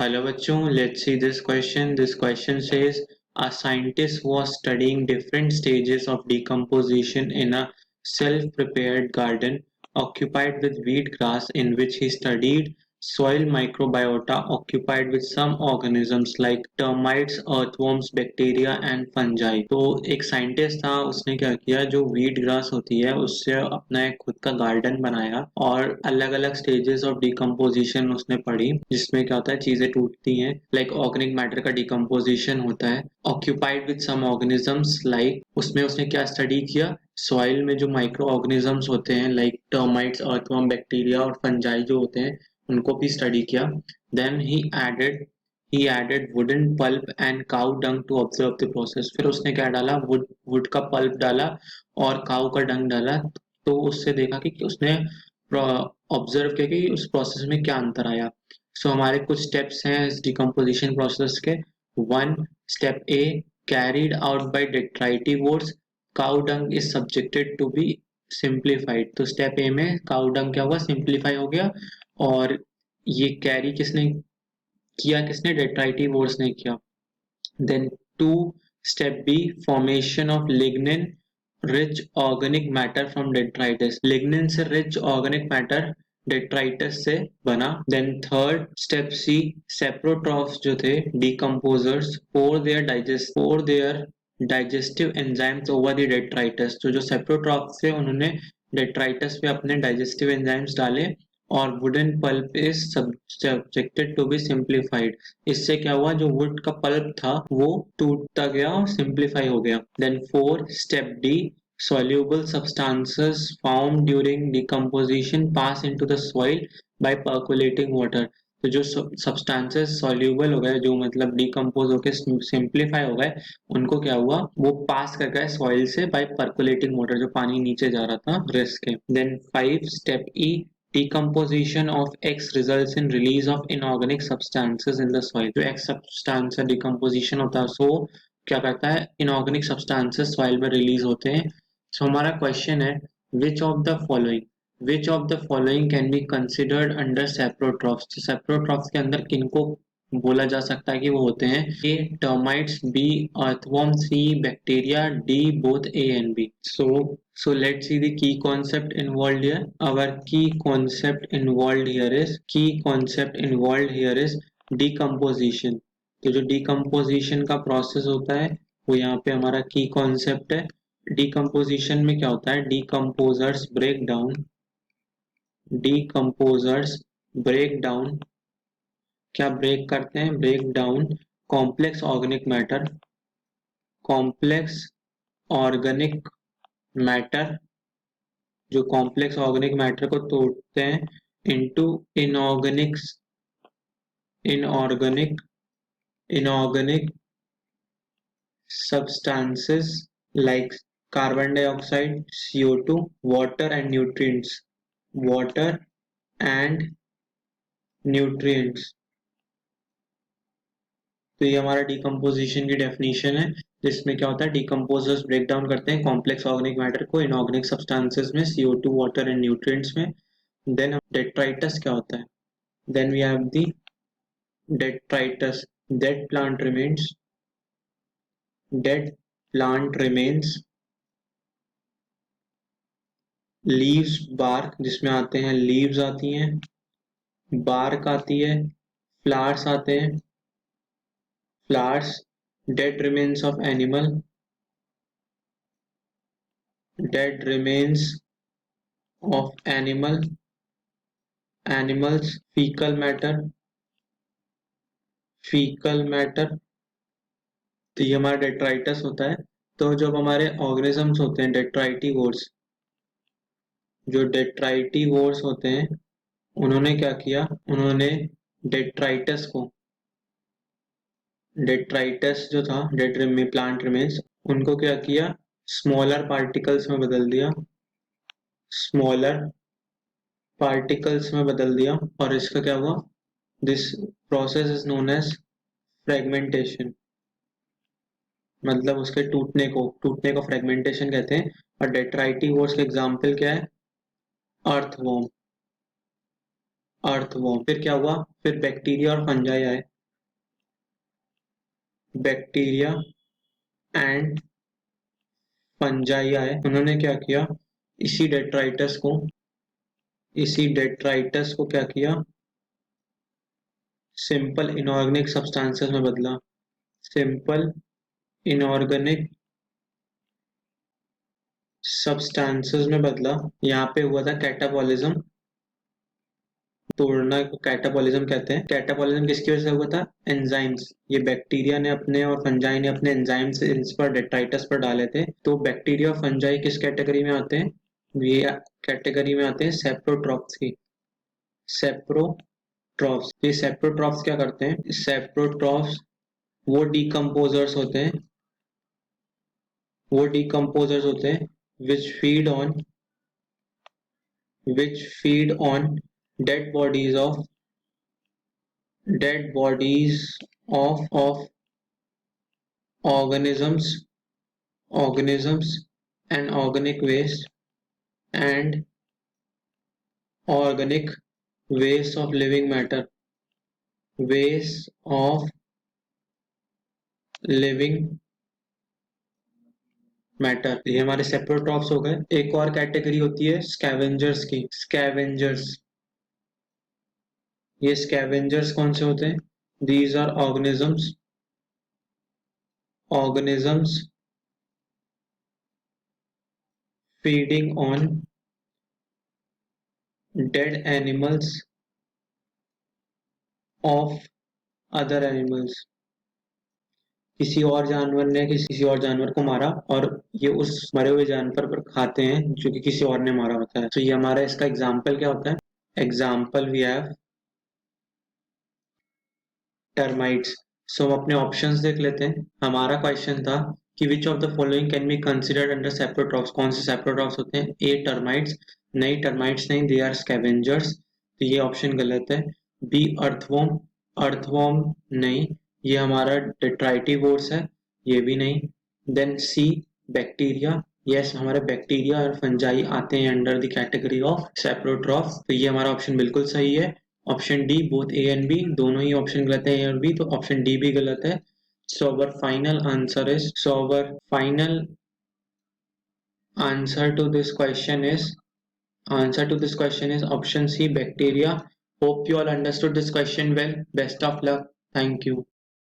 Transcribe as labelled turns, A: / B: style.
A: Hello bachchon, let's see this question. This question says a scientist was studying different stages of decomposition in a self-prepared garden occupied with wheat grass in which he studied soil microbiota occupied with some organisms like termites, earthworms, bacteria and fungi. तो एक scientist था, उसने क्या किया, जो wheat grass होती है उससे अपना एक खुद का गार्डन बनाया और अलग अलग स्टेजेस ऑफ डिकम्पोजिशन उसने पढ़ी, जिसमें क्या होता है चीजें टूटती हैं, लाइक ऑर्गेनिक मैटर का डिकम्पोजिशन होता है। Occupied with some organisms, like उसमें उसने क्या स्टडी किया, सॉइल में जो माइक्रो ऑर्गेनिजम्स होते हैं लाइक टर्माइट्स, अर्थवर्म, बैक्टीरिया और फंजाई जो होते हैं उनको भी स्टडी किया। Then he added wooden pulp and cow dung to observe the process। फिर उसने क्या डाला, वुड का पल्प डाला और काऊ का डंग डाला। तो उससे देखा कि उसने ऑब्जर्व किया कि उस प्रोसेस में क्या अंतर आया। सो हमारे कुछ स्टेप्स हैं इस डिकम्पोजिशन प्रोसेस के। One, step A, carried out by detritivores, cow dung is subjected to be simplified। तो स्टेप ए में काउ डंग क्या हुआ, सिंप्लीफाई हो गया। और ये कैरी किसने डेट्राइटिवोर्स ने किया। Then two, step B, formation of lignin rich organic matter from detritus. Lignin से रिच ऑर्गेनिक मैटर डेट्राइटिस से बना। Then third, step C, saprotrophs जो थे decomposers for their digestive enzymes over the detritus. तो जो सेप्रोट्रॉफ्स थे उन्होंने डेट्राइटिस पे अपने डाइजेस्टिव एंजाइम्स डाले। और wooden pulp is subjected to be simplified. इससे क्या हुआ, जो वुड का पल्प था वो टूटता गया और सिंप्लीफाई हो गया। Then four, step D, soluble substances found during decomposition pass into the soil by percolating water। तो जो सब्सटेंसेस सॉल्यूबल हो गए, जो मतलब डिकम्पोज होके सिंप्लीफाई हो गए, उनको क्या हुआ, वो पास कर गए सॉइल से बाय परकुलेटिंग वाटर, जो पानी नीचे जा रहा था रिस के। Then five, step E, decomposition of X results in release of inorganic substances in the soil। जो X substance है decomposition होता है, सो क्या करता है, inorganic substances soil में रिलीज होते हैं। सो हमारा क्वेश्चन है, which of the following can be considered under saprotrophs। saprotrophs के अंदर किनको बोला जा सकता है कि वो होते हैं, A termites, B earthworm, C bacteria, D both A and B. So let's see the key concept involved here. Our key concept involved here is decomposition। तो जो decomposition का process होता है वो यहाँ पे हमारा key concept है। decomposition में क्या होता है, decomposers break down, क्या ब्रेक करते हैं, break down complex organic matter, जो कॉम्प्लेक्स ऑर्गेनिक मैटर को तोड़ते हैं into inorganic substances like carbon dioxide, CO2, water and nutrients। तो ये हमारा डिकम्पोजिशन की डेफिनेशन है, जिसमें क्या होता है, डिकम्पोजर्स ब्रेक डाउन करते हैं कॉम्प्लेक्स ऑर्गेनिक मैटर को इनऑर्गेनिक सब्सटेंसेस में, CO2, वाटर एंड न्यूट्रिएंट्स में। देन डेट्राइटस क्या होता है, then we have the detritus, dead plant remains, leaves, bark, जिसमें आते हैं leaves आती हैं, bark आती है, flowers आते हैं, dead remains of animals, fecal matter। तो ये हमारा डेट्राइटस होता है। तो जब हमारे ऑर्गेनिजम्स होते हैं डेट्राइटिवोर्स होते हैं, उन्होंने क्या किया, उन्होंने डेट्राइटस जो था, प्लांट रिमेन्स, उनको क्या किया, स्मॉलर पार्टिकल्स में बदल दिया। और इसका क्या हुआ, this process is known as fragmentation. मतलब उसके टूटने को फ्रेगमेंटेशन कहते हैं। और डेट्राइटिवोर्स का एग्जाम्पल क्या है, अर्थवॉर्म। फिर क्या हुआ, फिर बैक्टीरिया और फंजाई आए। बैक्टीरिया एंड फंजाई आए, उन्होंने क्या किया, इसी डेट्राइटस को क्या किया, सिंपल इनऑर्गेनिक सब्सटेंसेस में बदला, सिंपल इनऑर्गेनिक सब्सटेंसेस में बदला। यहाँ पे हुआ था कैटाबॉलिज्म, तोड़ना को कैटाबॉलिज्म कहते हैं। कैटाबॉलिज्म किसकी वजह से हुआ था, एंजाइम्स, ये बैक्टीरिया ने अपने और फंजाई ने अपने एंजाइम्स इस पर डेट्राइटस पर डाले थे। तो बैक्टीरिया और फंजाई किस कैटेगरी में आते हैं, ये कैटेगरी में आते हैं सेप्रोट्रॉप्स की, सेप्रोट्रॉप्स। ये सेप्रोट्रॉप्स क्या करते हैं, सेप्रोट्रॉप्स वो डिकम्पोजर्स होते हैं, which feed on dead bodies of organisms and organic waste and organic waste of living matter, waste of living matter. ये हमारे सेप्रोट्रॉप्स हो गए। एक और कैटेगरी होती है स्कैवेंजर्स की, स्कैवेंजर्स। ये स्कैवेंजर्स कौन से होते हैं, these are organisms feeding on dead animals of other animals. किसी और जानवर ने किसी और जानवर को मारा और ये उस मरे हुए जानवर पर खाते हैं जो कि किसी और ने मारा होता है। तो ये हमारा इसका एग्जाम्पल क्या होता है, एग्जाम्पल वी हैव टर्माइट्स। सो हम अपने ऑप्शंस देख लेते हैं। हमारा क्वेश्चन था कि which of the following can be considered under saprotrophs, कौन से सेप्रोट्रॉप्स होते हैं, ए टर्माइट्स, नहीं टर्माइट्स नहीं, दे आर स्कैवेंजर्स, तो ये ऑप्शन गलत है। बी अर्थवॉर्म, अर्थवॉर्म नहीं, ये हमारा डेट्राइटिवोर्स है, ये भी नहीं। देन सी बैक्टीरिया, यस हमारे बैक्टीरिया और फंजाई आते हैं under the category of saprotrophs, तो ये हमारा ऑप्शन बिल्कुल सही है। Option D both A and B, दोनों ही ऑप्शन गलत है, ए और बी, तो ऑप्शन डी भी गलत है। So our final answer to this question is option C, bacteria. Hope you all understood this question well. Best of luck. Thank you.